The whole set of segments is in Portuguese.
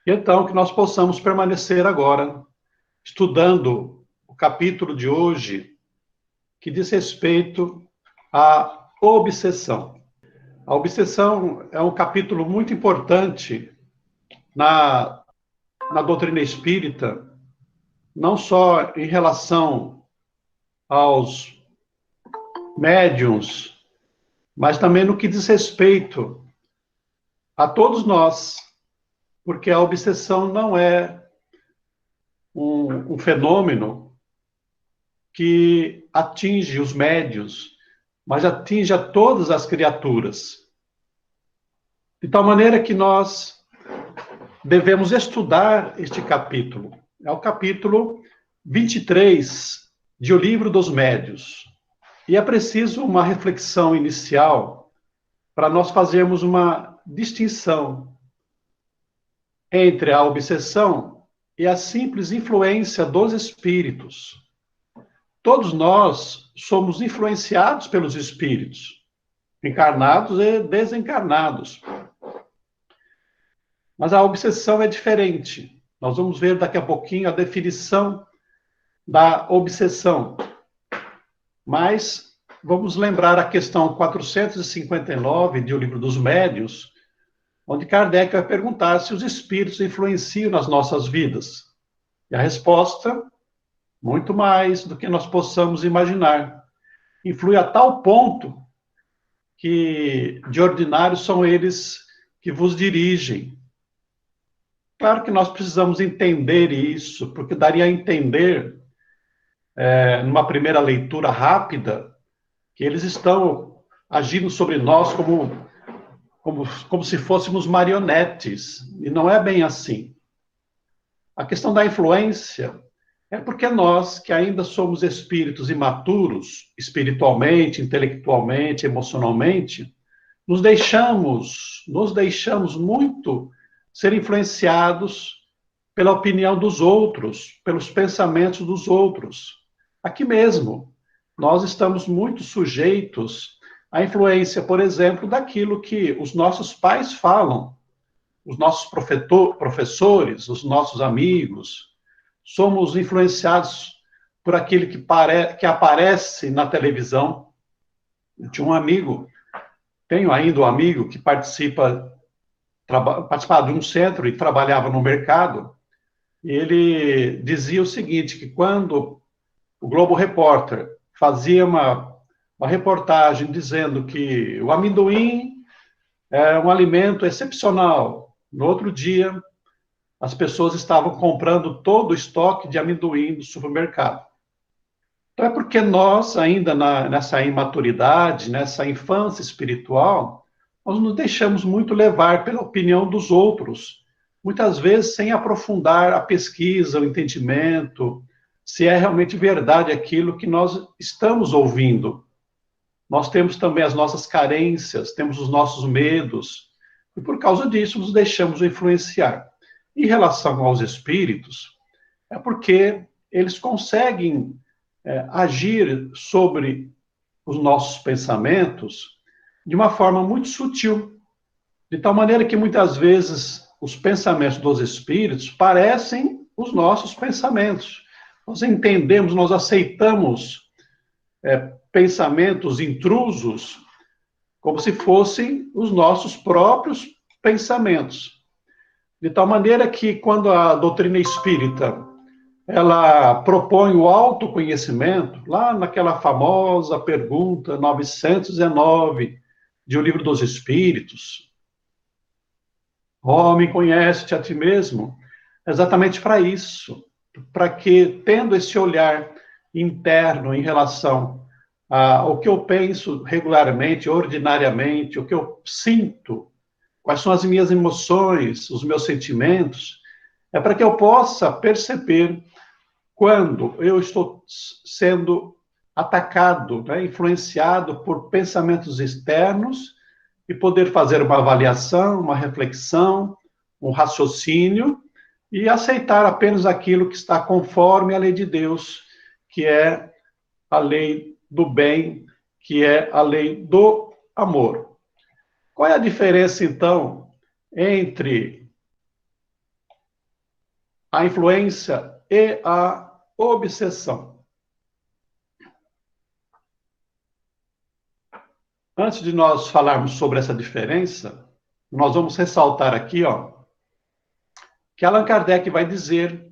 E então, que nós possamos permanecer agora, estudando o capítulo de hoje, que diz respeito à obsessão. A obsessão é um capítulo muito importante na, na doutrina espírita, não só em relação aos médiuns, mas também no que diz respeito a todos nós, porque a obsessão não é um fenômeno que atinge os médios, mas atinge a todas as criaturas. De tal maneira que nós devemos estudar este capítulo. É o capítulo 23 de O Livro dos Médios. E é preciso uma reflexão inicial para nós fazermos uma distinção entre a obsessão e a simples influência dos espíritos. Todos nós somos influenciados pelos espíritos, encarnados e desencarnados. Mas a obsessão é diferente. Nós vamos ver daqui a pouquinho a definição da obsessão. Mas vamos lembrar a questão 459 de O Livro dos Médiuns, onde Kardec vai perguntar se os espíritos influenciam nas nossas vidas. E a resposta, muito mais do que nós possamos imaginar. Influi a tal ponto que, de ordinário, são eles que vos dirigem. Claro que nós precisamos entender isso, porque daria a entender, numa primeira leitura rápida, que eles estão agindo sobre nós como se fôssemos marionetes, e não é bem assim. A questão da influência é porque nós, que ainda somos espíritos imaturos, espiritualmente, intelectualmente, emocionalmente, nos deixamos muito ser influenciados pela opinião dos outros, pelos pensamentos dos outros. Aqui mesmo, nós estamos muito sujeitos à influência, por exemplo, daquilo que os nossos pais falam, os nossos professores, os nossos amigos. Somos influenciados por aquilo que aparece na televisão. Eu tinha um amigo, tenho ainda um amigo que participava de um centro e trabalhava no mercado, e ele dizia o seguinte, que quando o Globo Repórter fazia uma reportagem dizendo que o amendoim é um alimento excepcional, no outro dia as pessoas estavam comprando todo o estoque de amendoim do supermercado. Então é porque nós, ainda nessa imaturidade, nessa infância espiritual, nós nos deixamos muito levar pela opinião dos outros, muitas vezes sem aprofundar a pesquisa, o entendimento, se é realmente verdade aquilo que nós estamos ouvindo. Nós temos também as nossas carências, temos os nossos medos, e por causa disso nos deixamos influenciar. Em relação aos espíritos, é porque eles conseguem agir sobre os nossos pensamentos de uma forma muito sutil, de tal maneira que muitas vezes os pensamentos dos espíritos parecem os nossos pensamentos. Nós entendemos, nós aceitamos pensamentos intrusos como se fossem os nossos próprios pensamentos. De tal maneira que quando a doutrina espírita ela propõe o autoconhecimento, lá naquela famosa pergunta 919 de O Livro dos Espíritos, homem, conhece-te a ti mesmo, exatamente para isso, para que, tendo esse olhar interno em relação ao que eu penso regularmente, ordinariamente, o que eu sinto, quais são as minhas emoções, os meus sentimentos, é para que eu possa perceber quando eu estou sendo atacado, né, influenciado por pensamentos externos e poder fazer uma avaliação, uma reflexão, um raciocínio e aceitar apenas aquilo que está conforme a lei de Deus, que é a lei do bem, que é a lei do amor. Qual é a diferença, então, entre a influência e a obsessão. Antes de nós falarmos sobre essa diferença, nós vamos ressaltar aqui, que Allan Kardec vai dizer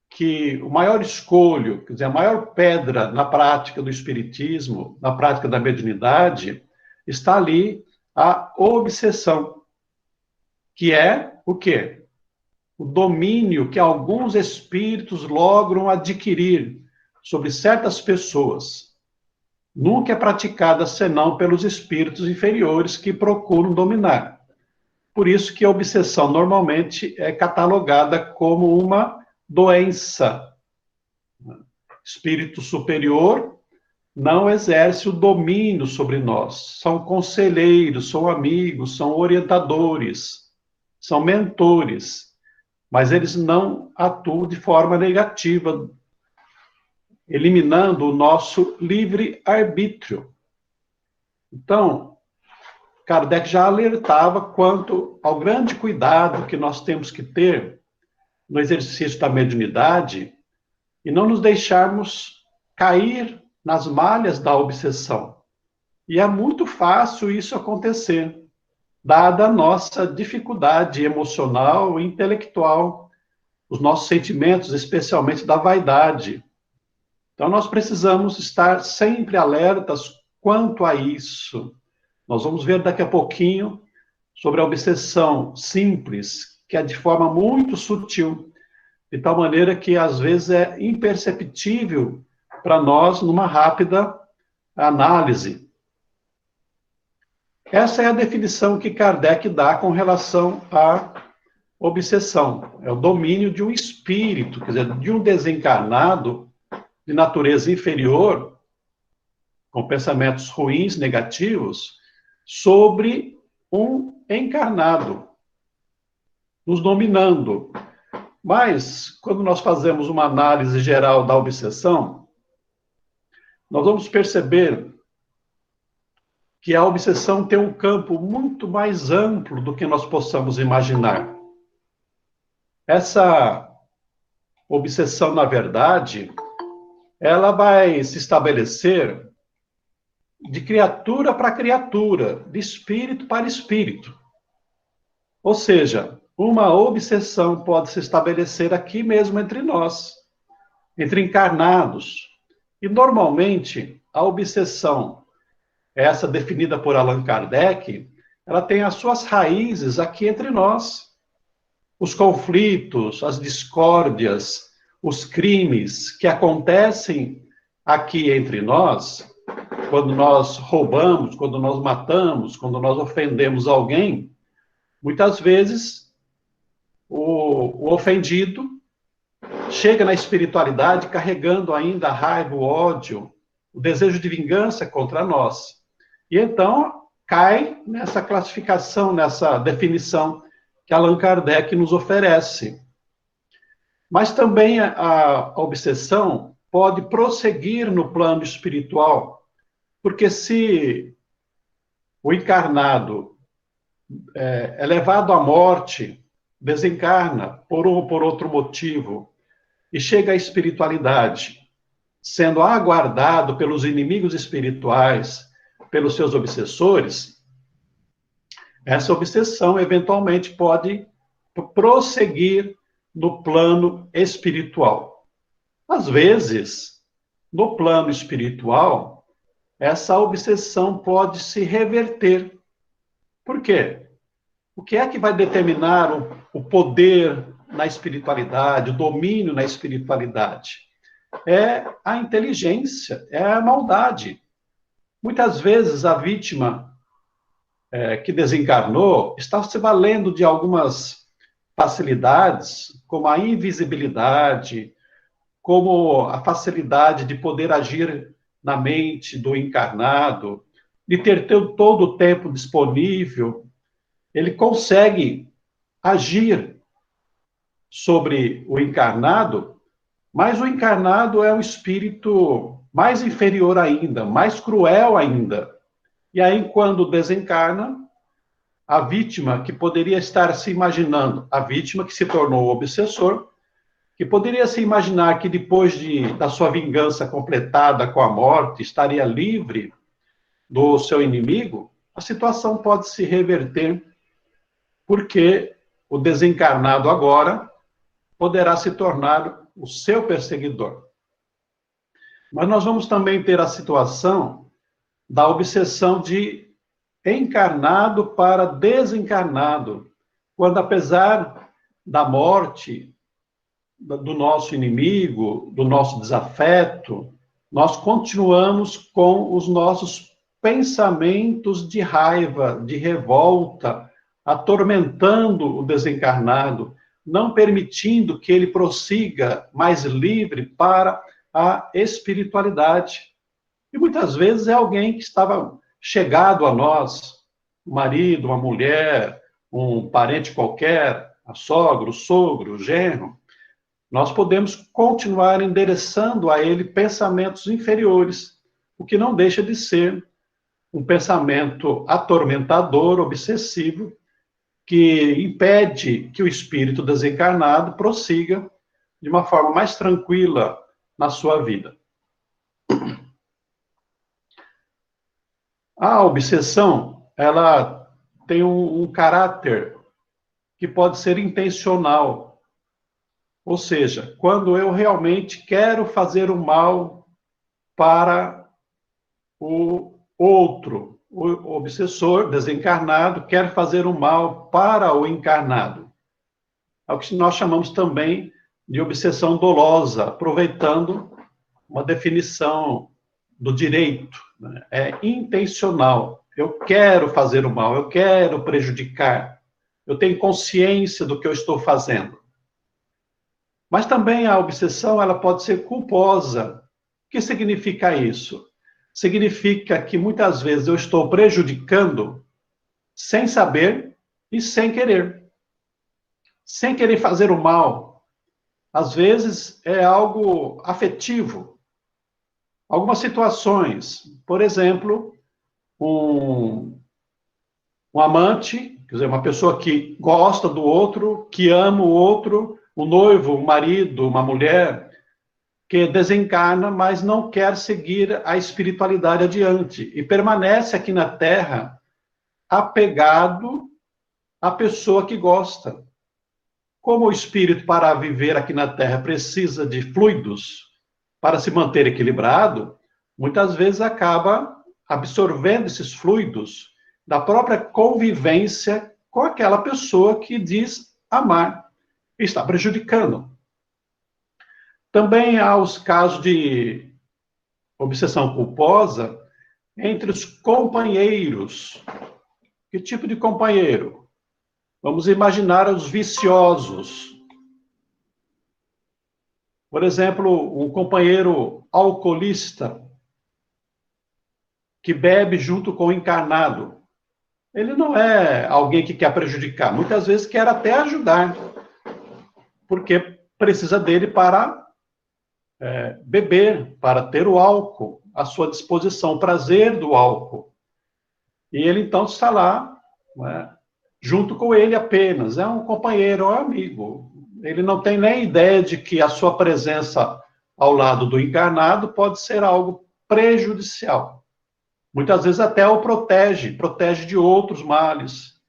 que o maior escolho, quer dizer, a maior pedra na prática do espiritismo, na prática da mediunidade, está ali a obsessão, que é o quê? O domínio que alguns espíritos logram adquirir sobre certas pessoas. Nunca é praticada senão pelos espíritos inferiores que procuram dominar. Por isso que a obsessão normalmente é catalogada como uma doença. Espírito superior não exerce o domínio sobre nós. São conselheiros, são amigos, são orientadores, são mentores, mas eles não atuam de forma negativa, eliminando o nosso livre-arbítrio. Então, Kardec já alertava quanto ao grande cuidado que nós temos que ter no exercício da mediunidade e não nos deixarmos cair nas malhas da obsessão. E é muito fácil isso acontecer, dada a nossa dificuldade emocional e intelectual, os nossos sentimentos, especialmente da vaidade. Então, nós precisamos estar sempre alertas quanto a isso. Nós vamos ver daqui a pouquinho sobre a obsessão simples, que é de forma muito sutil, de tal maneira que, às vezes, é imperceptível para nós numa rápida análise. Essa é a definição que Kardec dá com relação à obsessão. É o domínio de um espírito, quer dizer, de um desencarnado de natureza inferior, com pensamentos ruins, negativos, sobre um encarnado, nos dominando. Mas, quando nós fazemos uma análise geral da obsessão, nós vamos perceber que a obsessão tem um campo muito mais amplo do que nós possamos imaginar. Essa obsessão, na verdade, ela vai se estabelecer de criatura para criatura, de espírito para espírito. Ou seja, uma obsessão pode se estabelecer aqui mesmo entre nós, entre encarnados. E, normalmente, a obsessão, essa definida por Allan Kardec, ela tem as suas raízes aqui entre nós. Os conflitos, as discórdias, os crimes que acontecem aqui entre nós, quando nós roubamos, quando nós matamos, quando nós ofendemos alguém, muitas vezes o ofendido chega na espiritualidade carregando ainda a raiva, o ódio, o desejo de vingança contra nós. E então cai nessa classificação, nessa definição que Allan Kardec nos oferece. Mas também a obsessão pode prosseguir no plano espiritual, porque se o encarnado é levado à morte, desencarna por um ou por outro motivo, e chega à espiritualidade, sendo aguardado pelos inimigos espirituais, pelos seus obsessores, essa obsessão eventualmente pode prosseguir no plano espiritual. Às vezes, no plano espiritual, essa obsessão pode se reverter. Por quê? O que é que vai determinar o poder na espiritualidade, o domínio na espiritualidade? É a inteligência, é a maldade. Muitas vezes a vítima que desencarnou está se valendo de algumas facilidades, como a invisibilidade, como a facilidade de poder agir na mente do encarnado, de ter todo o tempo disponível. Ele consegue agir sobre o encarnado, mas o encarnado é um espírito mais inferior ainda, mais cruel ainda. E aí, quando desencarna, a vítima que poderia estar se imaginando, a vítima que se tornou o obsessor, E poderia-se imaginar que depois da sua vingança completada com a morte, estaria livre do seu inimigo. A situação pode se reverter, porque o desencarnado agora poderá se tornar o seu perseguidor. Mas nós vamos também ter a situação da obsessão de encarnado para desencarnado, quando apesar da morte do nosso inimigo, do nosso desafeto, nós continuamos com os nossos pensamentos de raiva, de revolta, atormentando o desencarnado, não permitindo que ele prossiga mais livre para a espiritualidade. E muitas vezes é alguém que estava chegado a nós, um marido, uma mulher, um parente qualquer, a sogra, o sogro, o genro. Nós podemos continuar endereçando a ele pensamentos inferiores, o que não deixa de ser um pensamento atormentador, obsessivo, que impede que o espírito desencarnado prossiga de uma forma mais tranquila na sua vida. A obsessão, ela tem um caráter que pode ser intencional. Ou seja, quando eu realmente quero fazer o mal para o outro, o obsessor desencarnado quer fazer o mal para o encarnado. É o que nós chamamos também de obsessão dolosa, aproveitando uma definição do direito, né? É intencional. Eu quero fazer o mal, eu quero prejudicar, eu tenho consciência do que eu estou fazendo. Mas também a obsessão, ela pode ser culposa. O que significa isso? Significa que muitas vezes eu estou prejudicando sem saber e sem querer. Sem querer fazer o mal. Às vezes é algo afetivo. Algumas situações, por exemplo, um amante, quer dizer, uma pessoa que gosta do outro, que ama o outro, um noivo, um marido, uma mulher, que desencarna, mas não quer seguir a espiritualidade adiante e permanece aqui na Terra apegado à pessoa que gosta. Como o espírito, para viver aqui na Terra, precisa de fluidos para se manter equilibrado, muitas vezes acaba absorvendo esses fluidos da própria convivência com aquela pessoa que diz amar e está prejudicando. Também há os casos de obsessão culposa entre os companheiros. Que tipo de companheiro? Vamos imaginar os viciosos. Por exemplo, um companheiro alcoolista que bebe junto com o encarnado. Ele não é alguém que quer prejudicar, muitas vezes quer até ajudar, porque precisa dele para beber, para ter o álcool à sua disposição, o prazer do álcool. E ele então está lá, né, junto com ele apenas, é um companheiro, é um amigo. Ele não tem nem ideia de que a sua presença ao lado do encarnado pode ser algo prejudicial. Muitas vezes até o protege de outros males,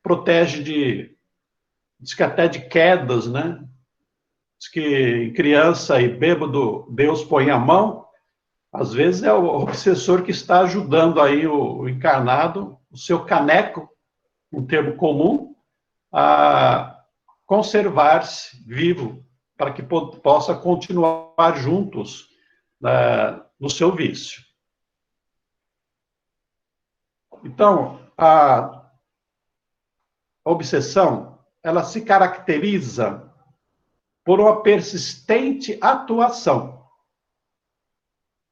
protege diz que até de quedas, né? Diz que em criança e bêbado Deus põe a mão, às vezes é o obsessor que está ajudando aí o encarnado, o seu caneco, um termo comum, a conservar-se vivo, para que possa continuar juntos no seu vício. Então, a obsessão, ela se caracteriza por uma persistente atuação.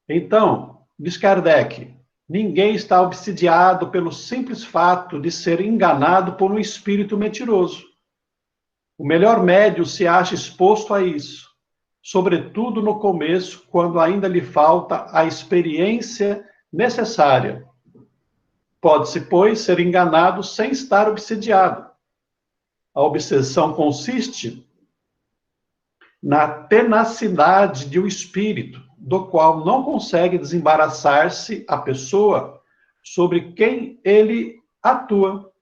Então, diz Kardec, ninguém está obsidiado pelo simples fato de ser enganado por um espírito mentiroso. O melhor médium se acha exposto a isso, sobretudo no começo, quando ainda lhe falta a experiência necessária. Pode-se, pois, ser enganado sem estar obsidiado. A obsessão consiste na tenacidade de um espírito, do qual não consegue desembaraçar-se a pessoa sobre quem ele atua.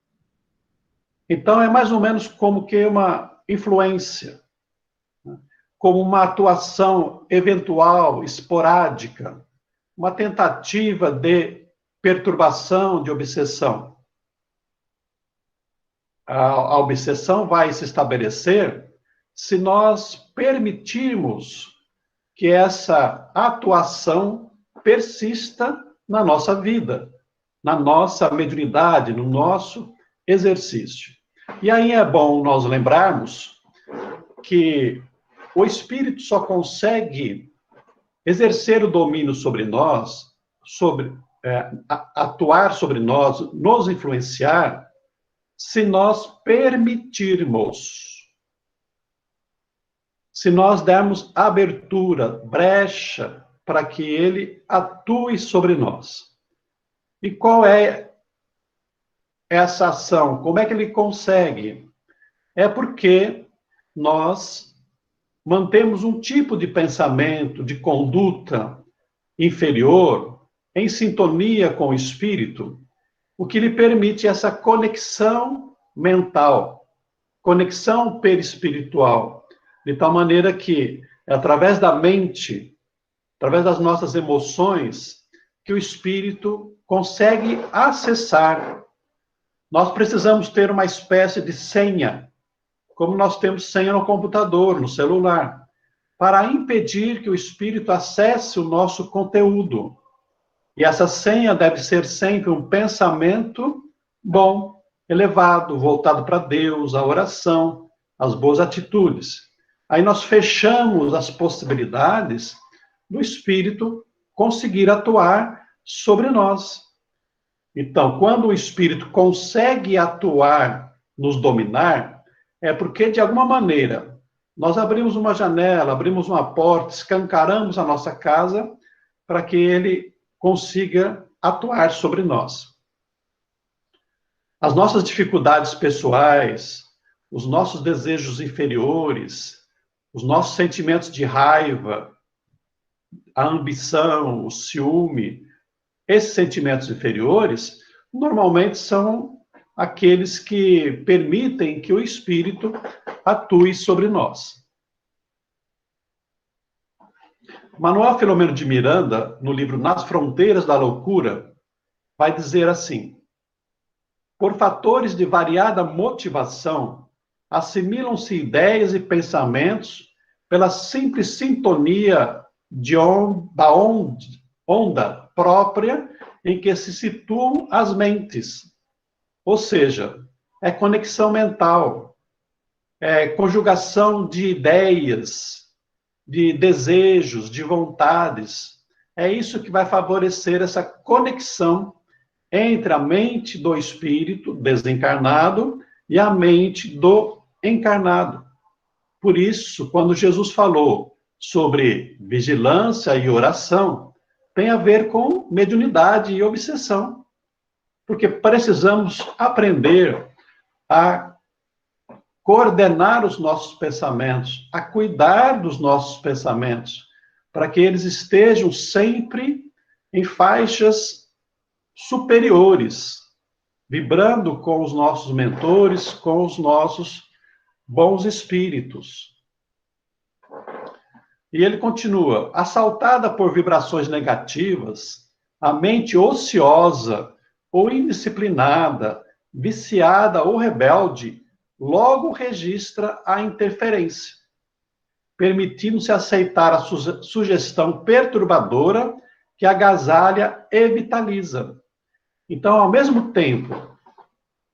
Então, é mais ou menos como que uma influência, como uma atuação eventual, esporádica, uma tentativa de perturbação, de obsessão. A obsessão vai se estabelecer se nós permitirmos que essa atuação persista na nossa vida, na nossa mediunidade, no nosso exercício. E aí é bom nós lembrarmos que o espírito só consegue exercer o domínio sobre nós, atuar sobre nós, nos influenciar, se nós permitirmos, se nós dermos abertura, brecha, para que ele atue sobre nós. E qual é essa ação? Como é que ele consegue? É porque nós mantemos um tipo de pensamento, de conduta inferior, em sintonia com o espírito, o que lhe permite essa conexão mental, conexão perispiritual, de tal maneira que é através da mente, através das nossas emoções, que o espírito consegue acessar. Nós precisamos ter uma espécie de senha, como nós temos senha no computador, no celular, para impedir que o espírito acesse o nosso conteúdo. E essa senha deve ser sempre um pensamento bom, elevado, voltado para Deus, a oração, as boas atitudes. Aí nós fechamos as possibilidades do espírito conseguir atuar sobre nós. Então, quando o espírito consegue atuar, nos dominar, é porque, de alguma maneira, nós abrimos uma janela, abrimos uma porta, escancaramos a nossa casa para que ele consiga atuar sobre nós. As nossas dificuldades pessoais, os nossos desejos inferiores, os nossos sentimentos de raiva, a ambição, o ciúme, esses sentimentos inferiores, normalmente são aqueles que permitem que o espírito atue sobre nós. Manuel Filomeno de Miranda, no livro Nas Fronteiras da Loucura, vai dizer assim: por fatores de variada motivação, assimilam-se ideias e pensamentos pela simples sintonia da onda própria em que se situam as mentes. Ou seja, é conexão mental, é conjugação de ideias, de desejos, de vontades. É isso que vai favorecer essa conexão entre a mente do espírito desencarnado e a mente do encarnado. Por isso, quando Jesus falou sobre vigilância e oração, tem a ver com mediunidade e obsessão. Porque precisamos aprender a coordenar os nossos pensamentos, a cuidar dos nossos pensamentos, para que eles estejam sempre em faixas superiores, vibrando com os nossos mentores, com os nossos bons espíritos. E ele continua: assaltada por vibrações negativas, a mente ociosa ou indisciplinada, viciada ou rebelde, logo registra a interferência, permitindo-se aceitar a sugestão perturbadora que agasalha e vitaliza. Então, ao mesmo tempo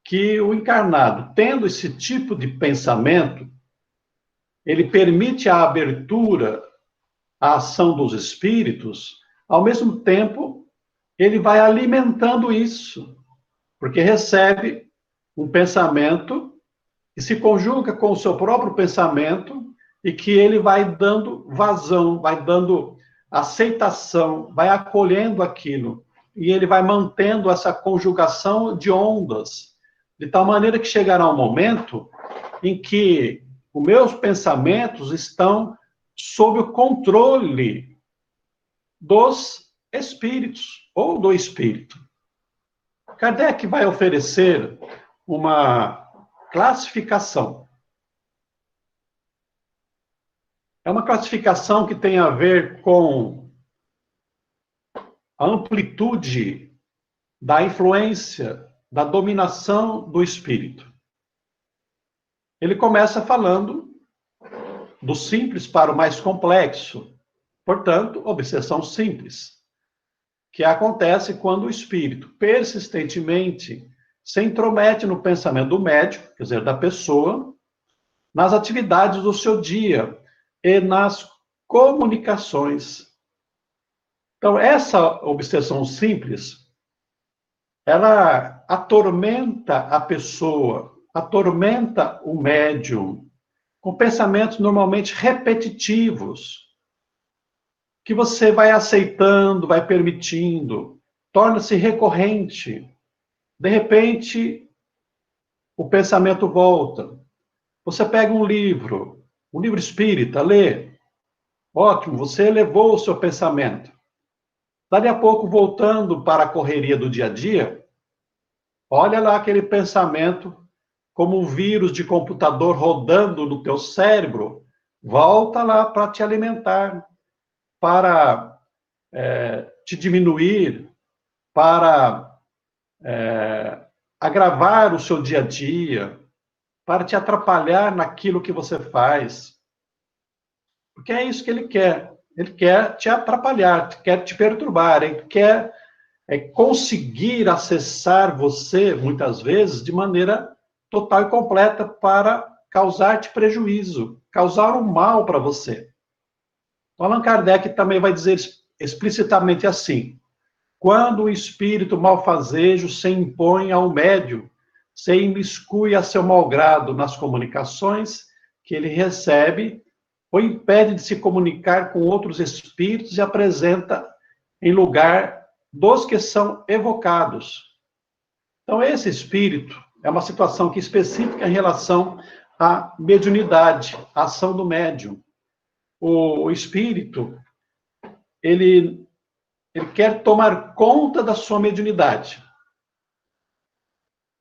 que o encarnado, tendo esse tipo de pensamento, ele permite a abertura à ação dos espíritos, ao mesmo tempo, ele vai alimentando isso, porque recebe um pensamento que se conjuga com o seu próprio pensamento e que ele vai dando vazão, vai dando aceitação, vai acolhendo aquilo, e ele vai mantendo essa conjugação de ondas, de tal maneira que chegará um momento em que os meus pensamentos estão sob o controle dos espíritos, ou do espírito. Kardec vai oferecer uma classificação. É uma classificação que tem a ver com a amplitude da influência, da dominação do espírito. Ele começa falando do simples para o mais complexo, portanto, obsessão simples, que acontece quando o espírito persistentemente se intromete no pensamento do médium, quer dizer, da pessoa, nas atividades do seu dia e nas comunicações. Então, essa obsessão simples, ela atormenta a pessoa, atormenta o médium, com pensamentos normalmente repetitivos, que você vai aceitando, vai permitindo, torna-se recorrente. De repente, o pensamento volta. Você pega um livro espírita, lê. Ótimo, você elevou o seu pensamento. Dali a pouco, voltando para a correria do dia a dia, olha lá aquele pensamento como um vírus de computador rodando no teu cérebro, volta lá para te alimentar, para te diminuir, para agravar o seu dia a dia, para te atrapalhar naquilo que você faz. Porque é isso que ele quer. Ele quer te atrapalhar, quer te perturbar, ele quer conseguir acessar você, muitas vezes, de maneira total e completa para causar-te prejuízo, causar um mal para você. Allan Kardec também vai dizer explicitamente assim: quando o espírito malfazejo se impõe ao médium, se imiscui a seu malgrado nas comunicações que ele recebe, o impede de se comunicar com outros espíritos e apresenta em lugar dos que são evocados. Então, esse espírito é uma situação que é específica em relação à mediunidade, à ação do médium. O espírito, ele quer tomar conta da sua mediunidade.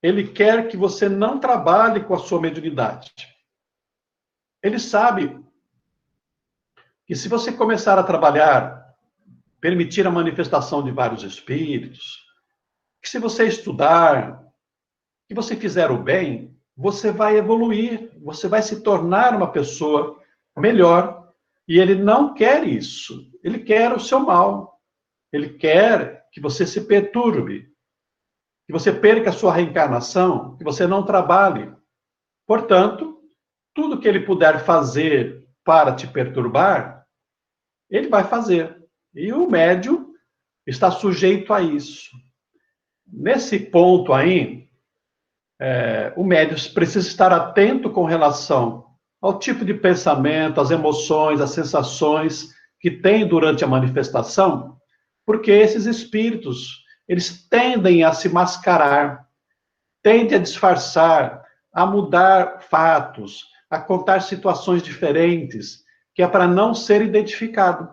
Ele quer que você não trabalhe com a sua mediunidade. Ele sabe que se você começar a trabalhar, permitir a manifestação de vários espíritos, que se você estudar, que você fizer o bem, você vai evoluir, você vai se tornar uma pessoa melhor. E ele não quer isso. Ele quer o seu mal. Ele quer que você se perturbe, que você perca a sua reencarnação, que você não trabalhe. Portanto, tudo que ele puder fazer para te perturbar, ele vai fazer. E o médium está sujeito a isso. Nesse ponto aí, o médium precisa estar atento com relação ao tipo de pensamento, às emoções, às sensações que tem durante a manifestação, porque esses espíritos, eles tendem a se mascarar, tendem a disfarçar, a mudar fatos, a contar situações diferentes, que é para não ser identificado.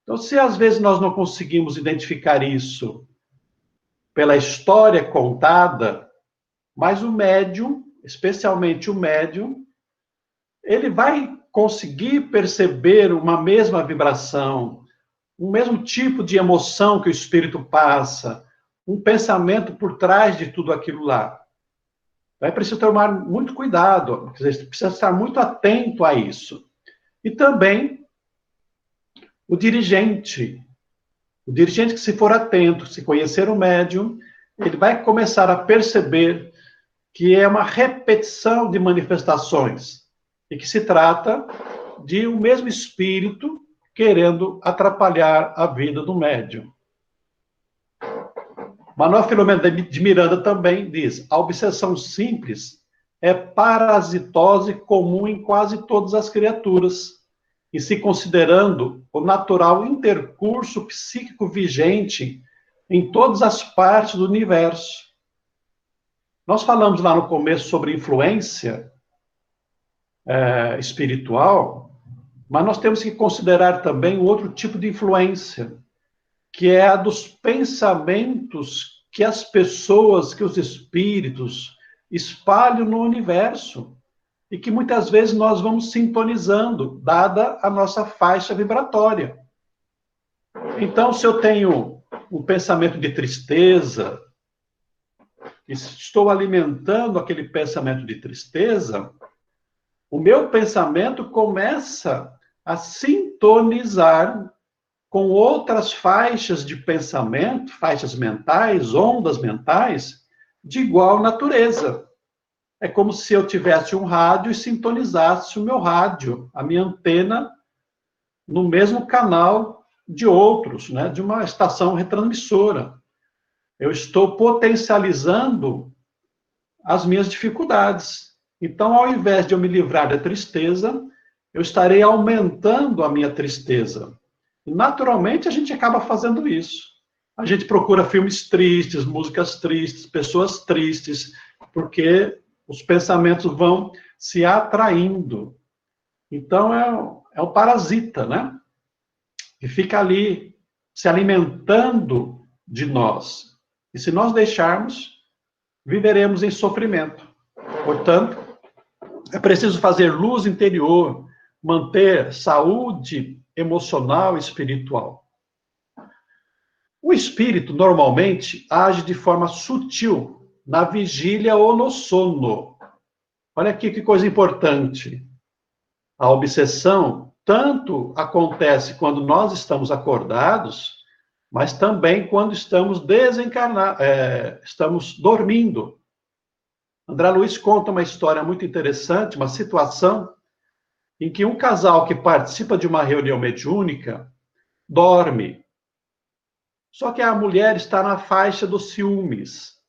Então, se às vezes nós não conseguimos identificar isso pela história contada, mas o médium, especialmente o médium, ele vai conseguir perceber uma mesma vibração, o mesmo tipo de emoção que o espírito passa, um pensamento por trás de tudo aquilo lá. É preciso tomar muito cuidado, precisa estar muito atento a isso. E também o dirigente que se for atento, se conhecer o médium, ele vai começar a perceber que é uma repetição de manifestações e que se trata de um mesmo espírito querendo atrapalhar a vida do médium. Manuel Filomeno de Miranda também diz: a obsessão simples é parasitose comum em quase todas as criaturas, e se considerando o natural intercurso psíquico vigente em todas as partes do universo. Nós falamos lá no começo sobre influência, espiritual, mas nós temos que considerar também o outro tipo de influência, que é a dos pensamentos que as pessoas, que os espíritos espalham no universo, e que muitas vezes nós vamos sintonizando, dada a nossa faixa vibratória. Então, se eu tenho um pensamento de tristeza, e estou alimentando aquele pensamento de tristeza, o meu pensamento começa a sintonizar com outras faixas de pensamento, faixas mentais, ondas mentais, de igual natureza. É como se eu tivesse um rádio e sintonizasse o meu rádio, a minha antena, no mesmo canal de outros, né, de uma estação retransmissora. Eu estou potencializando as minhas dificuldades. Então, ao invés de eu me livrar da tristeza, eu estarei aumentando a minha tristeza. E, naturalmente, a gente acaba fazendo isso. A gente procura filmes tristes, músicas tristes, pessoas tristes, porque os pensamentos vão se atraindo. Então, é um parasita, né? Que fica ali se alimentando de nós. E se nós deixarmos, viveremos em sofrimento. Portanto, é preciso fazer luz interior, manter saúde emocional e espiritual. O espírito, normalmente, age de forma sutil, na vigília ou no sono. Olha aqui que coisa importante. A obsessão tanto acontece quando nós estamos acordados, mas também quando estamos estamos dormindo. André Luiz conta uma história muito interessante, uma situação em que um casal que participa de uma reunião mediúnica dorme. Só que a mulher está na faixa dos ciúmes,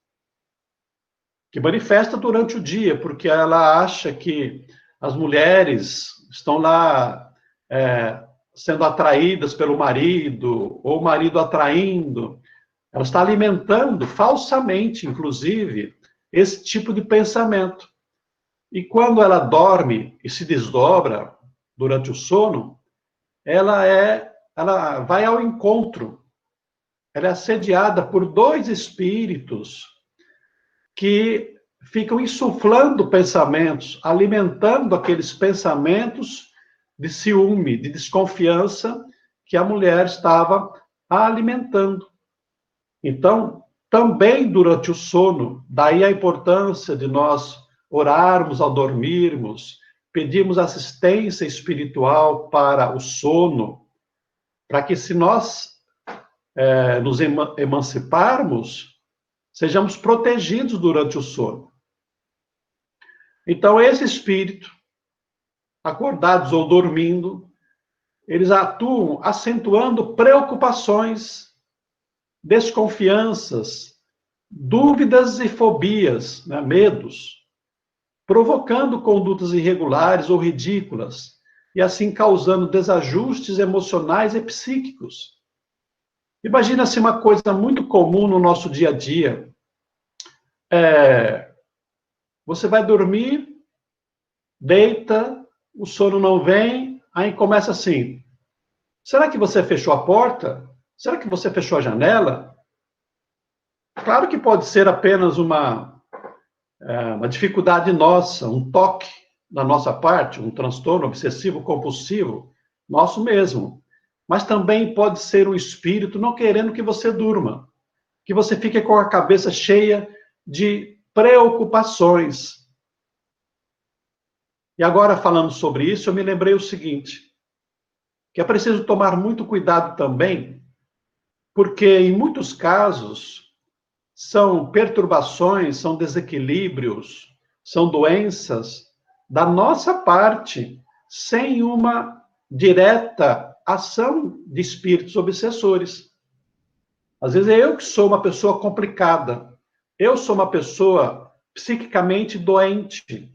que manifesta durante o dia, porque ela acha que as mulheres estão lá sendo atraídas pelo marido, ou o marido atraindo. Ela está alimentando falsamente, inclusive, esse tipo de pensamento. E quando ela dorme e se desdobra durante o sono, ela vai ao encontro. Ela é assediada por dois espíritos que ficam insuflando pensamentos, alimentando aqueles pensamentos de ciúme, de desconfiança que a mulher estava alimentando. Então, também durante o sono, daí a importância de nós orarmos ao dormirmos, pedirmos assistência espiritual para o sono, para que se nós nos emanciparmos, sejamos protegidos durante o sono. Então, esse espírito, acordados ou dormindo, eles atuam acentuando preocupações, desconfianças, dúvidas e fobias, né, medos, provocando condutas irregulares ou ridículas, e assim causando desajustes emocionais e psíquicos. Imagina-se uma coisa muito comum no nosso dia a dia. Você vai dormir, deita, o sono não vem, aí começa assim: será que você fechou a porta? Será que você fechou a janela? Claro que pode ser apenas uma dificuldade nossa, um toque da nossa parte, um transtorno obsessivo compulsivo, nosso mesmo. Mas também pode ser um espírito não querendo que você durma, que você fique com a cabeça cheia de preocupações. E agora, falando sobre isso, eu me lembrei o seguinte, que é preciso tomar muito cuidado também, porque em muitos casos são perturbações, são desequilíbrios, são doenças da nossa parte, sem uma direta ação de espíritos obsessores. Às vezes é eu que sou uma pessoa complicada, eu sou uma pessoa psiquicamente doente.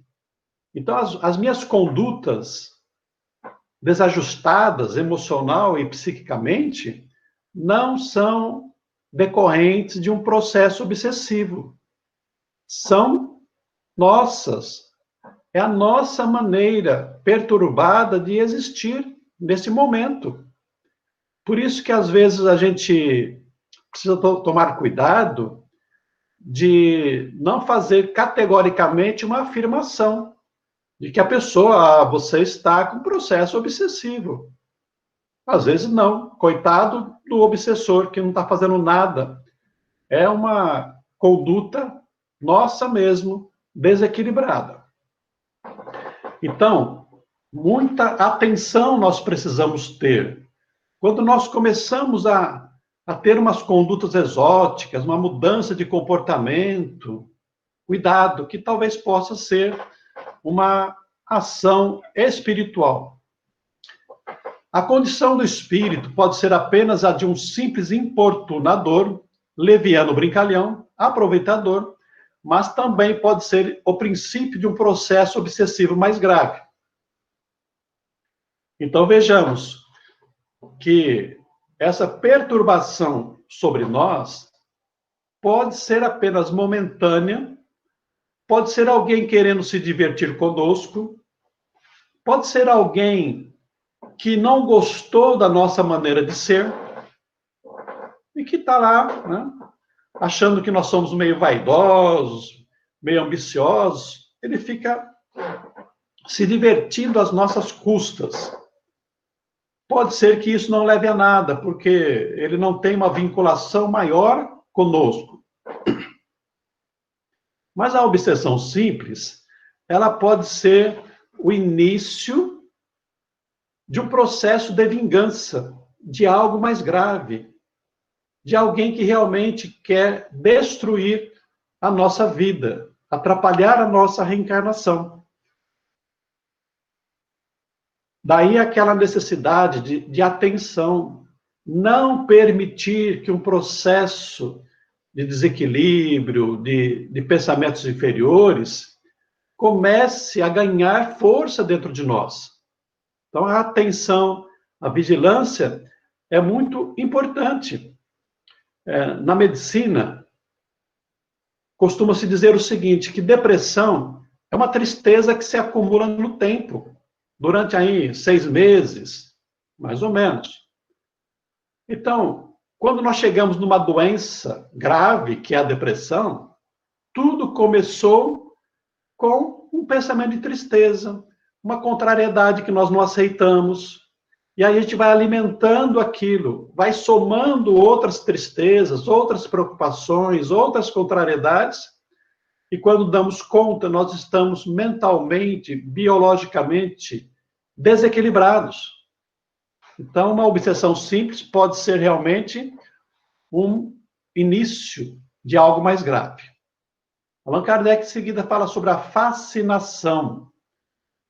Então, as minhas condutas desajustadas emocional e psiquicamente não são decorrentes de um processo obsessivo. São nossas. é a nossa maneira perturbada de existir nesse momento. Por isso que, às vezes, a gente precisa tomar cuidado de não fazer categoricamente uma afirmação de que a pessoa, você está com processo obsessivo. Às vezes não. Coitado do obsessor, que não está fazendo nada. É uma conduta nossa mesmo, desequilibrada. Então, muita atenção nós precisamos ter. Quando nós começamos a ter umas condutas exóticas, uma mudança de comportamento, cuidado, que talvez possa ser uma ação espiritual. A condição do espírito pode ser apenas a de um simples importunador, leviano brincalhão, aproveitador, mas também pode ser o princípio de um processo obsessivo mais grave. Então, vejamos que essa perturbação sobre nós pode ser apenas momentânea, pode ser alguém querendo se divertir conosco, pode ser alguém que não gostou da nossa maneira de ser e que está lá, né, achando que nós somos meio vaidosos, meio ambiciosos. Ele fica se divertindo às nossas custas. Pode ser que isso não leve a nada, porque ele não tem uma vinculação maior conosco. Mas a obsessão simples, ela pode ser o início de um processo de vingança, de algo mais grave, de alguém que realmente quer destruir a nossa vida, atrapalhar a nossa reencarnação. Daí aquela necessidade de atenção, não permitir que um processo de desequilíbrio, de pensamentos inferiores, comece a ganhar força dentro de nós. Então, a atenção, a vigilância é muito importante. Na medicina, costuma-se dizer o seguinte, que depressão é uma tristeza que se acumula no tempo, durante aí 6 meses, mais ou menos. Então, quando nós chegamos numa doença grave, que é a depressão, tudo começou com um pensamento de tristeza, uma contrariedade que nós não aceitamos, e aí a gente vai alimentando aquilo, vai somando outras tristezas, outras preocupações, outras contrariedades, e quando damos conta, nós estamos mentalmente, biologicamente desequilibrados. Então, uma obsessão simples pode ser realmente um início de algo mais grave. Allan Kardec, em seguida, fala sobre a fascinação,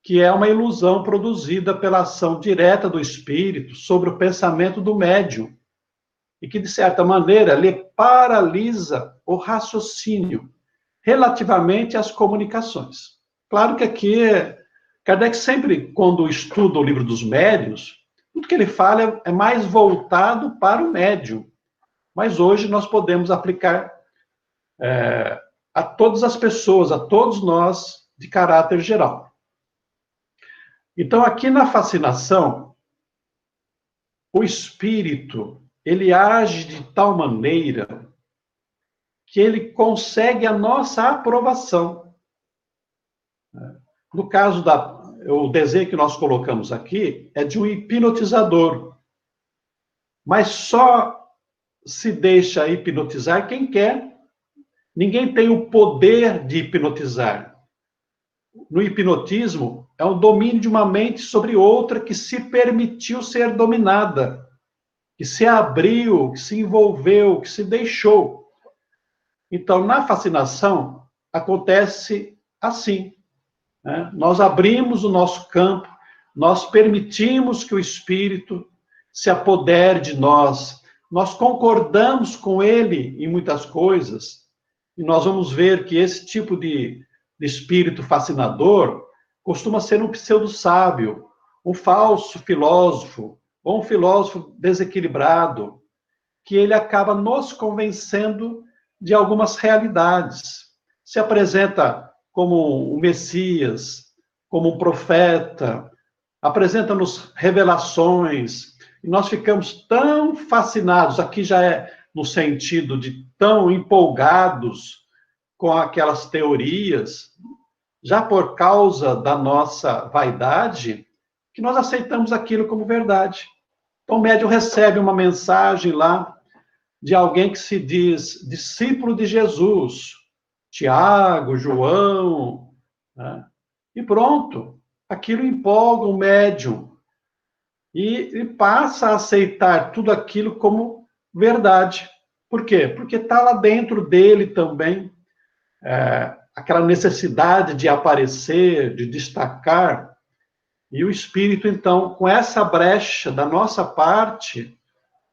que é uma ilusão produzida pela ação direta do espírito sobre o pensamento do médium, e que, de certa maneira, lhe paralisa o raciocínio relativamente às comunicações. Claro que aqui, Kardec sempre, quando estuda o livro dos médiuns, tudo que ele fala é mais voltado para o médium. Mas hoje nós podemos aplicar a todas as pessoas, a todos nós, de caráter geral. Então, aqui na fascinação, o espírito, ele age de tal maneira que ele consegue a nossa aprovação. No caso o desenho que nós colocamos aqui é de um hipnotizador. Mas só se deixa hipnotizar quem quer. Ninguém tem o poder de hipnotizar. No hipnotismo, é o domínio de uma mente sobre outra que se permitiu ser dominada, que se abriu, que se envolveu, que se deixou. Então, na fascinação, acontece assim, né? Nós abrimos o nosso campo, nós permitimos que o espírito se apodere de nós, nós concordamos com ele em muitas coisas, e nós vamos ver que esse tipo de espírito fascinador costuma ser um pseudo-sábio, um falso filósofo, ou um filósofo desequilibrado, que ele acaba nos convencendo de algumas realidades. Se apresenta como um Messias, como um profeta, apresenta-nos revelações, e nós ficamos tão fascinados, aqui já é no sentido de tão empolgados com aquelas teorias, já por causa da nossa vaidade, que nós aceitamos aquilo como verdade. Então, o médium recebe uma mensagem lá de alguém que se diz discípulo de Jesus, Tiago, João, né? E pronto, aquilo empolga o médium e passa a aceitar tudo aquilo como verdade. Por quê? Porque está lá dentro dele também aquela necessidade de aparecer, de destacar, e o espírito, então, com essa brecha da nossa parte,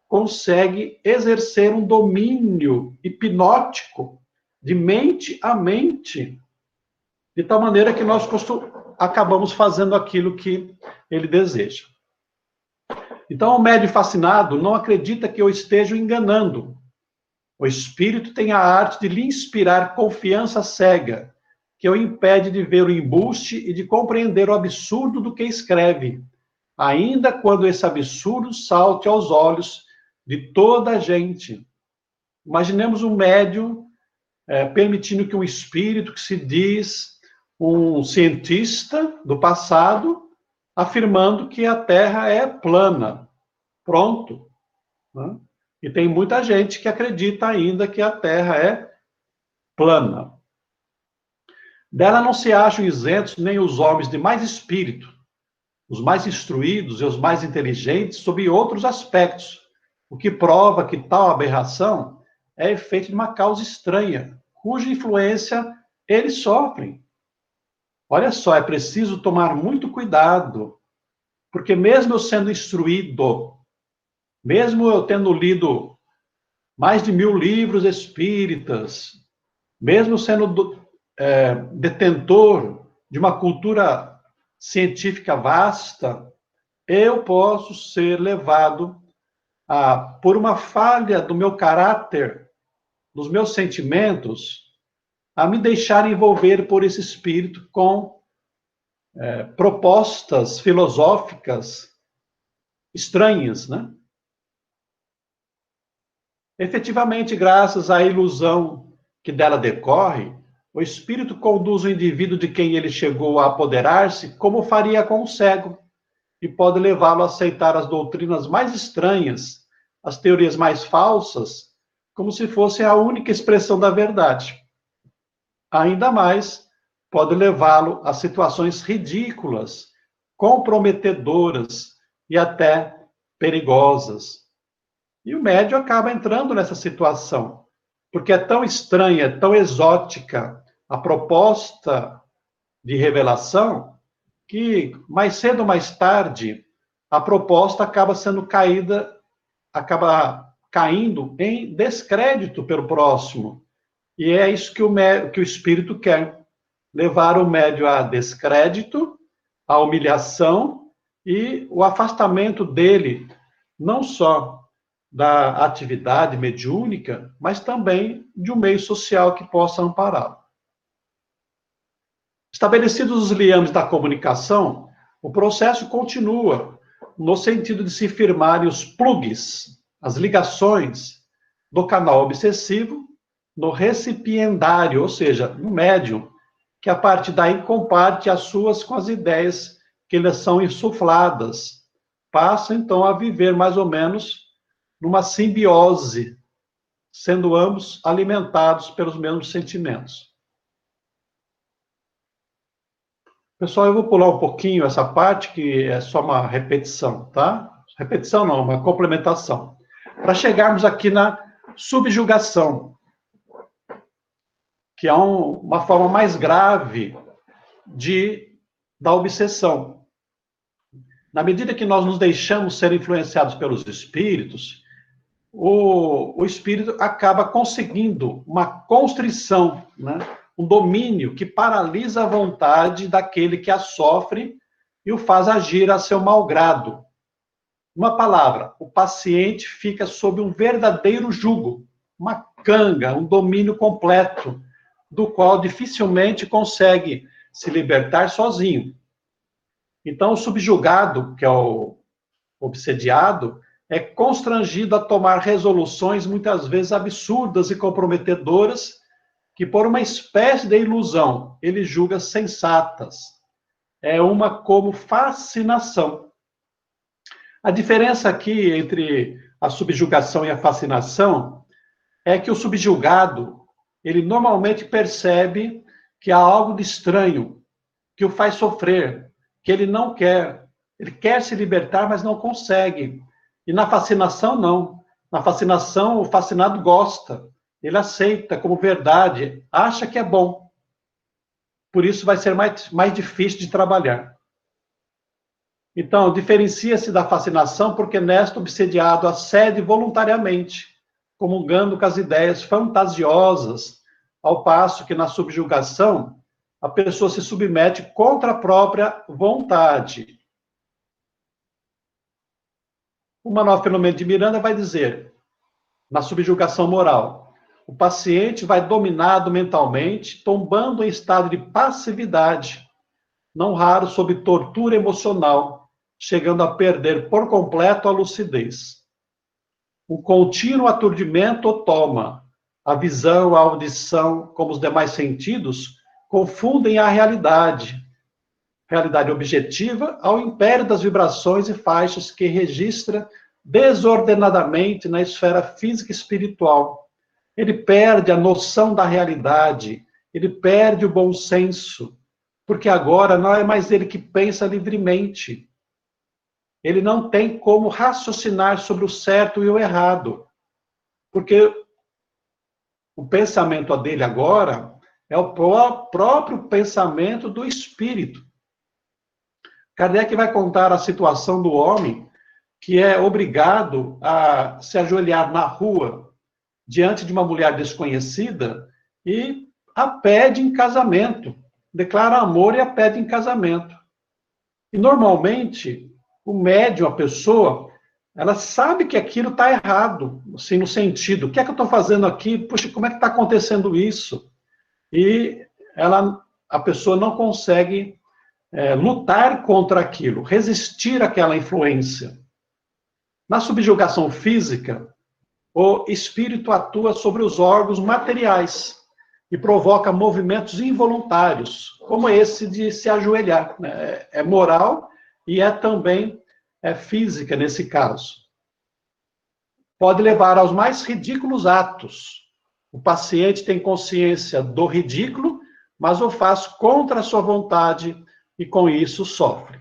consegue exercer um domínio hipnótico de mente a mente, de tal maneira que nós acabamos fazendo aquilo que ele deseja. Então, o médium fascinado não acredita que eu esteja enganando. O espírito tem a arte de lhe inspirar confiança cega, que o impede de ver o embuste e de compreender o absurdo do que escreve, ainda quando esse absurdo salte aos olhos de toda a gente. Imaginemos um médium permitindo que um espírito que se diz um cientista do passado, afirmando que a Terra é plana. Pronto. Né? E tem muita gente que acredita ainda que a Terra é plana. Dela não se acham isentos nem os homens de mais espírito, os mais instruídos e os mais inteligentes, sob outros aspectos, o que prova que tal aberração é efeito de uma causa estranha, cuja influência eles sofrem. Olha só, é preciso tomar muito cuidado, porque mesmo eu sendo instruído, mesmo eu tendo lido mais de 1000 livros espíritas, mesmo sendo detentor de uma cultura científica vasta, eu posso ser levado por uma falha do meu caráter, dos meus sentimentos, a me deixar envolver por esse espírito com propostas filosóficas estranhas, né? Efetivamente, graças à ilusão que dela decorre, o espírito conduz o indivíduo de quem ele chegou a apoderar-se como faria com o cego, e pode levá-lo a aceitar as doutrinas mais estranhas, as teorias mais falsas, como se fosse a única expressão da verdade. Ainda mais, pode levá-lo a situações ridículas, comprometedoras e até perigosas. E o médium acaba entrando nessa situação, porque é tão estranha, tão exótica a proposta de revelação, que mais cedo ou mais tarde a proposta acaba sendo acaba caindo em descrédito pelo próximo. E é isso que o espírito quer, levar o médium a descrédito, a humilhação e o afastamento dele, não só da atividade mediúnica, mas também de um meio social que possa ampará-lo. Estabelecidos os liames da comunicação, o processo continua no sentido de se firmarem os plugs, as ligações do canal obsessivo no recipiendário, ou seja, no médium, que a partir daí comparte as suas com as ideias que lhes são insufladas. Passa, então, a viver mais ou menos numa simbiose, sendo ambos alimentados pelos mesmos sentimentos. Pessoal, eu vou pular um pouquinho essa parte, que é só uma repetição, tá? Repetição não, uma complementação. Para chegarmos aqui na subjugação, que é uma forma mais grave da obsessão. Na medida que nós nos deixamos ser influenciados pelos espíritos, o espírito acaba conseguindo uma constrição, né? Um domínio que paralisa a vontade daquele que a sofre e o faz agir a seu malgrado. Uma palavra, o paciente fica sob um verdadeiro jugo, uma canga, um domínio completo, do qual dificilmente consegue se libertar sozinho. Então, o subjugado, que é o obsediado, é constrangido a tomar resoluções muitas vezes absurdas e comprometedoras, que por uma espécie de ilusão ele julga sensatas. É uma como fascinação. A diferença aqui entre a subjugação e a fascinação é que o subjugado, ele normalmente percebe que há algo de estranho, que o faz sofrer, que ele não quer. Ele quer se libertar, mas não consegue. E na fascinação, não. Na fascinação, o fascinado gosta, ele aceita como verdade, acha que é bom. Por isso vai ser mais difícil de trabalhar. Então, diferencia-se da fascinação porque nesta o obsediado acede voluntariamente, comungando com as ideias fantasiosas, ao passo que na subjugação a pessoa se submete contra a própria vontade. O Manuel Filomeno de Miranda vai dizer, na subjugação moral, o paciente vai dominado mentalmente, tombando em estado de passividade, não raro sob tortura emocional, chegando a perder por completo a lucidez. O contínuo aturdimento o toma. A visão, a audição, como os demais sentidos, confundem a realidade objetiva, ao império das vibrações e faixas que registra desordenadamente na esfera física e espiritual. Ele perde a noção da realidade, ele perde o bom senso, porque agora não é mais ele que pensa livremente. Ele não tem como raciocinar sobre o certo e o errado, porque o pensamento dele agora é o próprio pensamento do espírito. Kardec vai contar a situação do homem que é obrigado a se ajoelhar na rua diante de uma mulher desconhecida e a pede em casamento, declara amor e a pede em casamento. E normalmente o médium, a pessoa, ela sabe que aquilo está errado, assim, no sentido, o que é que eu estou fazendo aqui? Puxa, como é que está acontecendo isso? E a pessoa não consegue lutar contra aquilo, resistir àquela influência. Na subjugação física, o espírito atua sobre os órgãos materiais e provoca movimentos involuntários, como esse de se ajoelhar. Né? É moral e é também física nesse caso. Pode levar aos mais ridículos atos. O paciente tem consciência do ridículo, mas o faz contra a sua vontade e com isso sofre.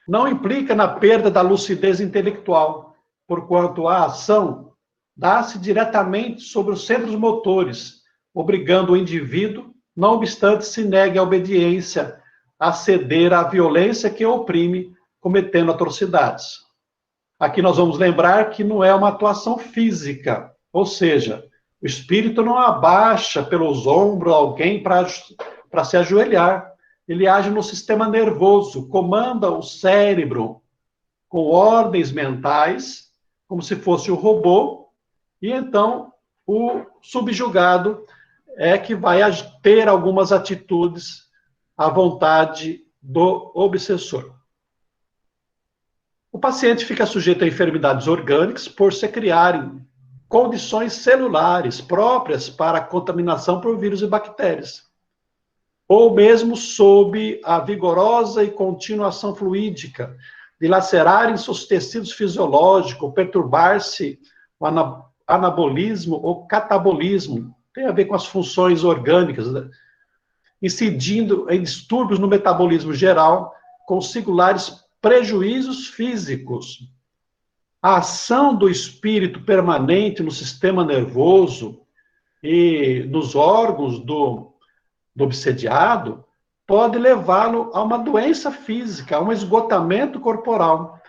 Não implica na perda da lucidez intelectual, porquanto a ação dá-se diretamente sobre os centros motores, obrigando o indivíduo, não obstante se negue a obediência, a ceder à violência que o oprime, cometendo atrocidades. Aqui nós vamos lembrar que não é uma atuação física, ou seja, o espírito não abaixa pelos ombros alguém para se ajoelhar. Ele age no sistema nervoso, comanda o cérebro com ordens mentais, como se fosse um robô, e então o subjugado é que vai ter algumas atitudes à vontade do obsessor. O paciente fica sujeito a enfermidades orgânicas por se criarem condições celulares próprias para a contaminação por vírus e bactérias, ou mesmo sob a vigorosa e contínua ação fluídica, dilacerarem seus tecidos fisiológicos, perturbar-se o anabolismo ou catabolismo, tem a ver com as funções orgânicas, né? Incidindo em distúrbios no metabolismo geral, com singulares prejuízos físicos. A ação do espírito permanente no sistema nervoso e nos órgãos do obsediado pode levá-lo a uma doença física, a um esgotamento corporal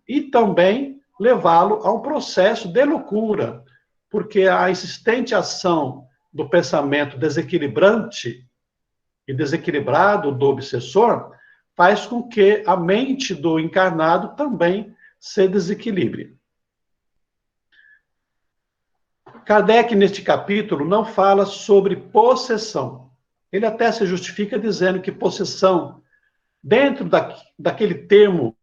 e também levá-lo a um processo de loucura, porque a insistente ação do pensamento desequilibrante e desequilibrado do obsessor faz com que a mente do encarnado também se desequilibre. Kardec, neste capítulo, não fala sobre possessão. ele até se justifica dizendo que possessão, dentro daquele termo,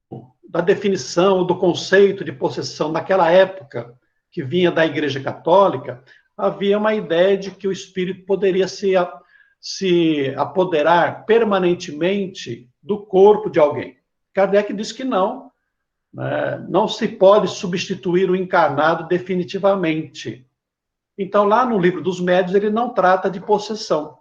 da definição, do conceito de possessão naquela época, que vinha da Igreja Católica, havia uma ideia de que o espírito poderia se apoderar permanentemente do corpo de alguém. Kardec diz que não, né? Não se pode substituir o encarnado definitivamente. Então, lá no Livro dos Médiuns, ele não trata de possessão.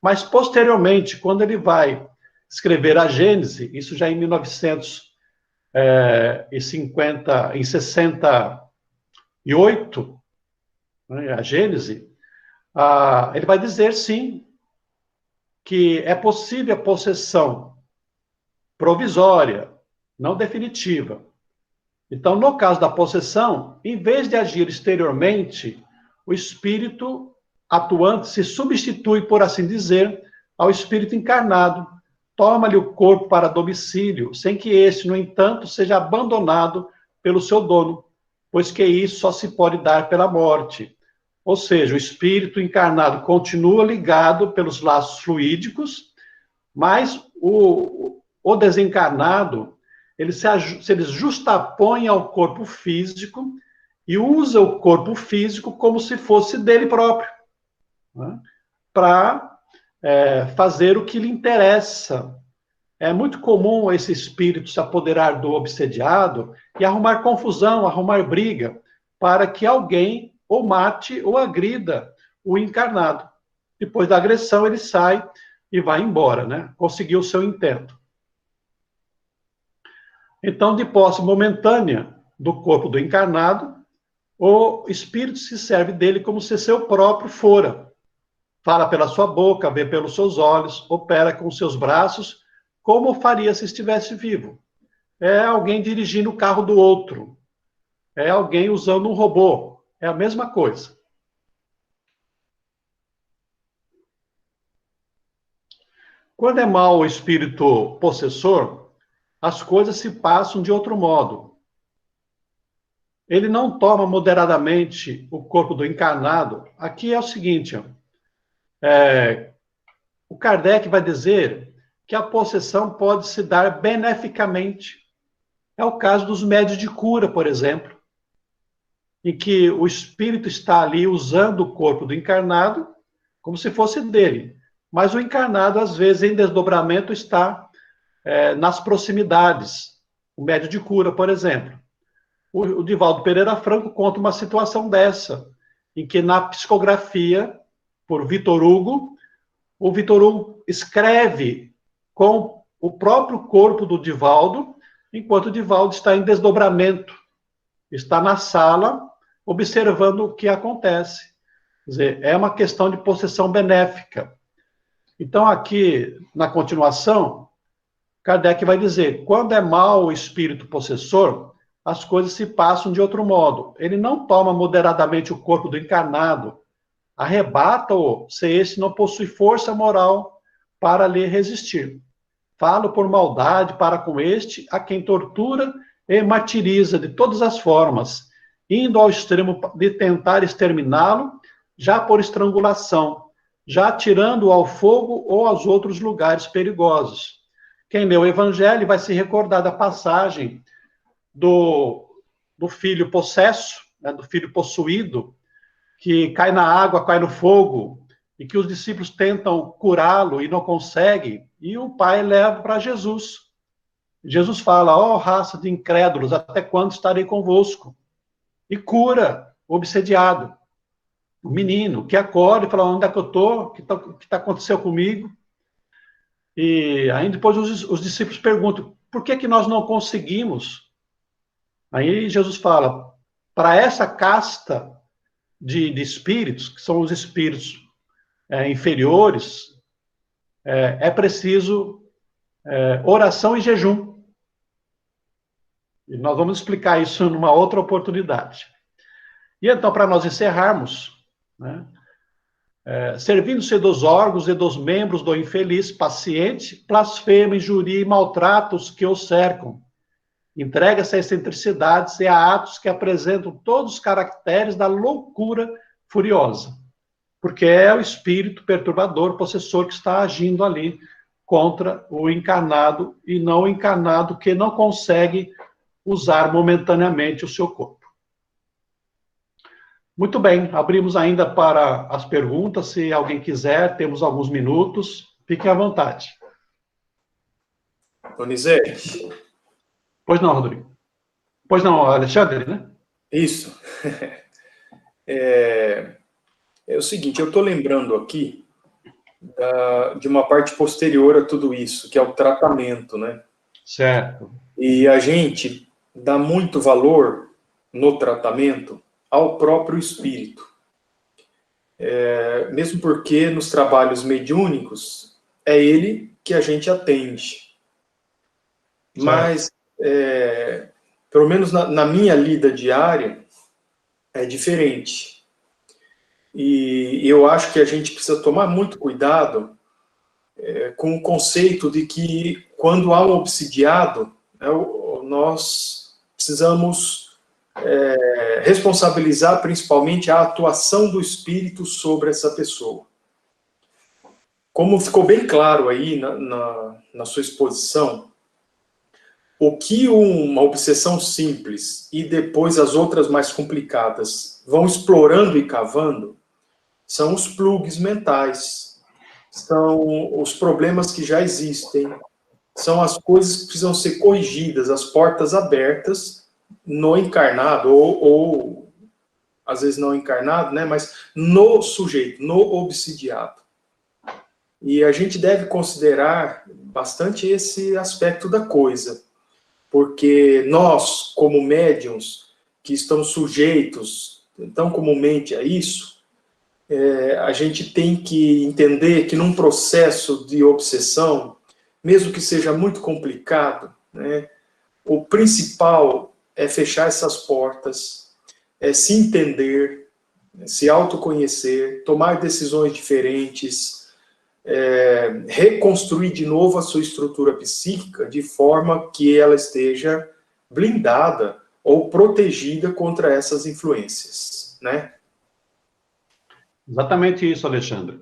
Mas, posteriormente, quando ele vai escrever a Gênese, isso já em 1968, né, a Gênese, ele vai dizer, sim, que é possível a possessão provisória, não definitiva. Então, no caso da possessão, em vez de agir exteriormente, o espírito atuante se substitui, por assim dizer, ao espírito encarnado, toma-lhe o corpo para domicílio, sem que este, no entanto, seja abandonado pelo seu dono, pois que isso só se pode dar pela morte. Ou seja, o espírito encarnado continua ligado pelos laços fluídicos, mas o desencarnado, ele se justapõe ao corpo físico e usa o corpo físico como se fosse dele próprio, né, para fazer o que lhe interessa. É muito comum esse espírito se apoderar do obsediado e arrumar confusão, arrumar briga, para que alguém ou mate ou agrida o encarnado. Depois da agressão, ele sai e vai embora, né? Conseguiu o seu intento. Então, de posse momentânea do corpo do encarnado, o espírito se serve dele como se seu próprio fora. Fala pela sua boca, vê pelos seus olhos, opera com seus braços, como faria se estivesse vivo. É alguém dirigindo o carro do outro. É alguém usando um robô. É a mesma coisa. Quando é mau o espírito possessor, as coisas se passam de outro modo. Ele não toma moderadamente o corpo do encarnado. Aqui é o seguinte, o Kardec vai dizer que a possessão pode se dar beneficamente. É o caso dos médios de cura, por exemplo, em que o espírito está ali usando o corpo do encarnado como se fosse dele. Mas o encarnado, às vezes, em desdobramento, está nas proximidades. O médio de cura, por exemplo. O Divaldo Pereira Franco conta uma situação dessa, em que na psicografia, por Vitor Hugo, o Vitor Hugo escreve com o próprio corpo do Divaldo, enquanto o Divaldo está em desdobramento, está na sala, observando o que acontece. Quer dizer, é uma questão de possessão benéfica. Então, aqui, na continuação, Kardec vai dizer, quando é mau o espírito possessor, as coisas se passam de outro modo. Ele não toma moderadamente o corpo do encarnado, arrebata-o se esse não possui força moral para lhe resistir. Falo por maldade para com este, a quem tortura e martiriza de todas as formas, indo ao extremo de tentar exterminá-lo, já por estrangulação, já tirando-o ao fogo ou aos outros lugares perigosos. Quem lê o Evangelho vai se recordar da passagem do filho possesso, né, do filho possuído, que cai na água, cai no fogo, e que os discípulos tentam curá-lo e não conseguem, e o pai leva para Jesus. Jesus fala, ó raça de incrédulos, até quando estarei convosco? E cura o obsediado, o menino, que acorda e fala, onde é que eu estou? O que tá acontecendo comigo? E aí depois os discípulos perguntam, por que nós não conseguimos? Aí Jesus fala, para essa casta de espíritos, que são os espíritos inferiores, é preciso oração e jejum. E nós vamos explicar isso numa outra oportunidade. E então, para nós encerrarmos, né, servindo-se dos órgãos e dos membros do infeliz paciente, blasfema, injuria e maltrata os que o cercam. Entrega-se a excentricidades e a atos que apresentam todos os caracteres da loucura furiosa. porque é o espírito perturbador, possessor, que está agindo ali contra o encarnado, e não o encarnado que não consegue usar momentaneamente o seu corpo. Muito bem, abrimos ainda para as perguntas, se alguém quiser, temos alguns minutos, fiquem à vontade. Donizete. Pois não, Rodrigo. Pois não, Alexandre, né? Isso. É o seguinte, eu estou lembrando aqui de uma parte posterior a tudo isso, que é o tratamento, né? Certo. E a gente dá muito valor no tratamento ao próprio espírito. Mesmo porque nos trabalhos mediúnicos é ele que a gente atende. Mas, pelo menos na minha lida diária, é diferente. E eu acho que a gente precisa tomar muito cuidado com o conceito de que, quando há um obsidiado, né, nós precisamos responsabilizar principalmente a atuação do espírito sobre essa pessoa. Como ficou bem claro aí na sua exposição, o que uma obsessão simples e depois as outras mais complicadas vão explorando e cavando são os plugs mentais, são os problemas que já existem, são as coisas que precisam ser corrigidas, as portas abertas no encarnado, ou às vezes não encarnado, né, mas no sujeito, no obsidiado. E a gente deve considerar bastante esse aspecto da coisa, porque nós, como médiuns, que estamos sujeitos tão comumente a isso, a gente tem que entender que num processo de obsessão, mesmo que seja muito complicado, né, o principal é fechar essas portas, é se entender, se autoconhecer, tomar decisões diferentes, reconstruir de novo a sua estrutura psíquica de forma que ela esteja blindada ou protegida contra essas influências, né? Exatamente isso, Alexandre.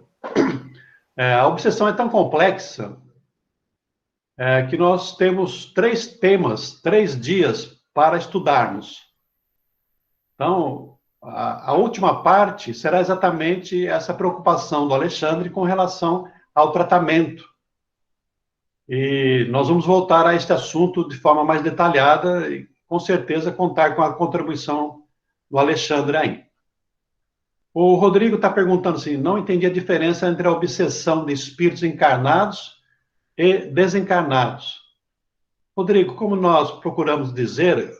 A obsessão é tão complexa que nós temos 3 temas, 3 dias para estudarmos. Então, a última parte será exatamente essa preocupação do Alexandre com relação ao tratamento. E nós vamos voltar a este assunto de forma mais detalhada e, com certeza, contar com a contribuição do Alexandre aí. O Rodrigo está perguntando assim, não entendi a diferença entre a obsessão de espíritos encarnados e desencarnados. Rodrigo, como nós procuramos dizer,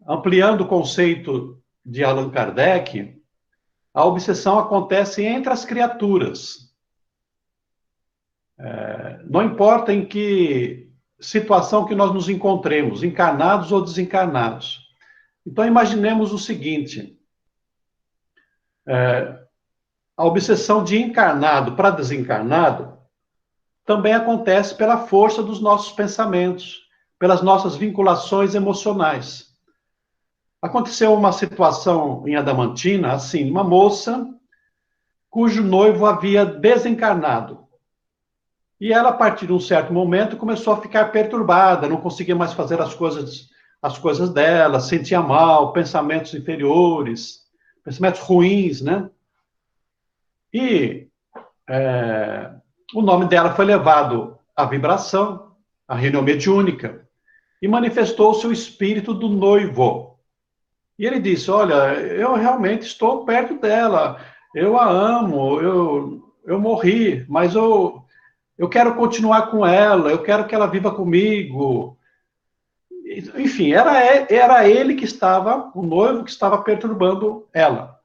ampliando o conceito de Allan Kardec, a obsessão acontece entre as criaturas. Não importa em que situação que nós nos encontremos, encarnados ou desencarnados. Então, imaginemos o seguinte, a obsessão de encarnado para desencarnado também acontece pela força dos nossos pensamentos, pelas nossas vinculações emocionais. Aconteceu uma situação em Adamantina, assim, uma moça cujo noivo havia desencarnado. E ela, a partir de um certo momento, começou a ficar perturbada, não conseguia mais fazer as coisas dela, sentia mal, pensamentos inferiores, pensamentos ruins, né? E o nome dela foi levado à vibração, à reunião mediúnica, e manifestou-se o espírito do noivo. E ele disse, olha, eu realmente estou perto dela, eu a amo, eu morri, mas eu quero continuar com ela, eu quero que ela viva comigo. Enfim, era ele que estava, o noivo que estava perturbando ela.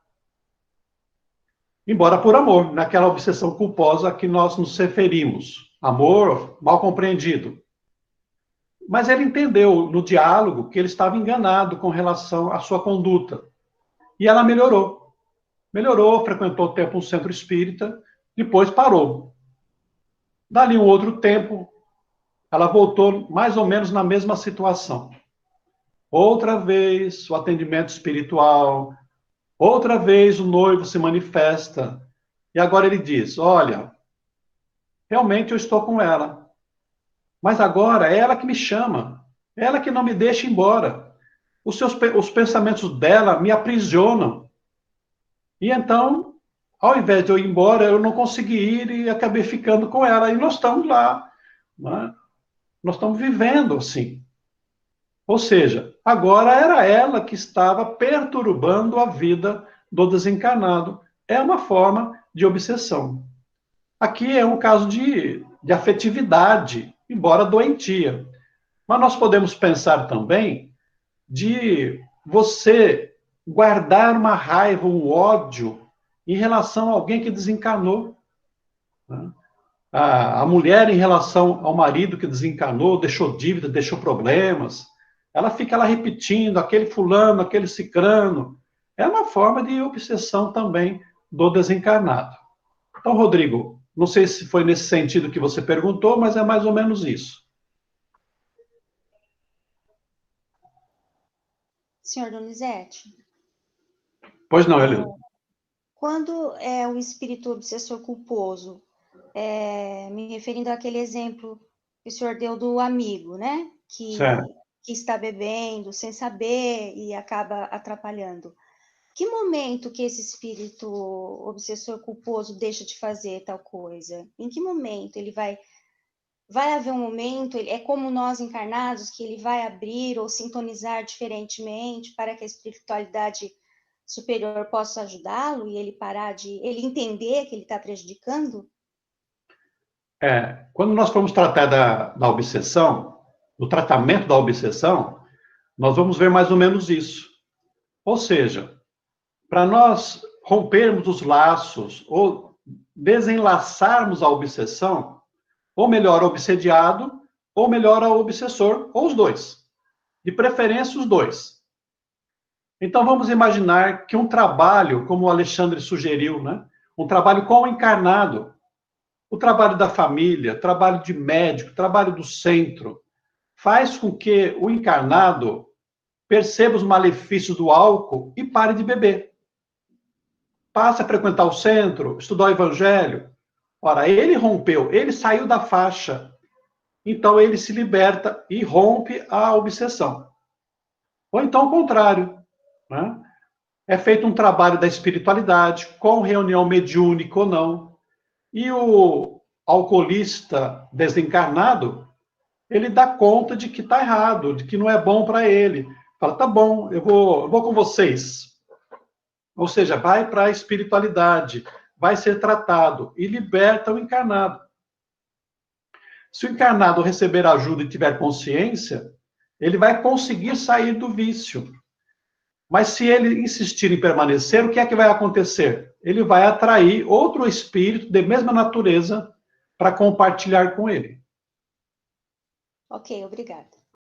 Embora por amor, naquela obsessão culposa a que nós nos referimos. Amor mal compreendido. Mas ele entendeu no diálogo que ele estava enganado com relação à sua conduta. E ela melhorou. Melhorou, frequentou tempo um centro espírita, depois parou. Dali um outro tempo, ela voltou mais ou menos na mesma situação. Outra vez, o atendimento espiritual, outra vez o noivo se manifesta E agora ele diz, olha, realmente eu estou com ela. Mas agora é ela que me chama. É ela que não me deixa ir embora. Os pensamentos dela me aprisionam. E então, ao invés de eu ir embora, eu não consegui ir e acabei ficando com ela. E nós estamos lá, né? Nós estamos vivendo assim. Ou seja, agora era ela que estava perturbando a vida do desencarnado. É uma forma de obsessão. Aqui é um caso de afetividade, embora doentia. Mas nós podemos pensar também de você guardar uma raiva, um ódio em relação a alguém que desencarnou, né? A mulher em relação ao marido que desencarnou, deixou dívida, deixou problemas, ela fica lá repetindo, aquele fulano, aquele cicrano. É uma forma de obsessão também do desencarnado. Então, Rodrigo, não sei se foi nesse sentido que você perguntou, mas é mais ou menos isso. Senhor Donizete, Pois não, Helena. quando é o espírito obsessor culposo, me referindo àquele exemplo que o senhor deu do amigo, né? Certo. Que está bebendo sem saber e acaba atrapalhando. Que momento que esse espírito obsessor culposo deixa de fazer tal coisa? Em que momento ele vai haver um momento, é como nós encarnados, que ele vai abrir ou sintonizar diferentemente para que a espiritualidade superior possa ajudá-lo e ele parar ele entender que ele está prejudicando? Quando nós formos tratar da obsessão, do tratamento da obsessão, nós vamos ver mais ou menos isso. Ou seja, para nós rompermos os laços ou desenlaçarmos a obsessão, ou melhor, o obsediado, ou melhor, o obsessor, ou os dois. De preferência, os dois. Então, vamos imaginar que um trabalho, como o Alexandre sugeriu, né? Um trabalho com o encarnado, o trabalho da família, trabalho de médico, trabalho do centro, faz com que o encarnado perceba os malefícios do álcool e pare de beber. Passe a frequentar o centro, estudar o evangelho. Ora, ele rompeu, ele saiu da faixa. Então ele se liberta e rompe a obsessão. Ou então o contrário, né? É feito um trabalho da espiritualidade, com reunião mediúnica ou não, e o alcoolista desencarnado, ele dá conta de que está errado, de que não é bom para ele. Fala, tá bom, eu vou com vocês. Ou seja, vai para a espiritualidade, vai ser tratado e liberta o encarnado. Se o encarnado receber ajuda e tiver consciência, ele vai conseguir sair do vício. Mas se ele insistir em permanecer, o que é que vai acontecer? Ele vai atrair outro espírito de mesma natureza para compartilhar com ele. Ok, obrigada.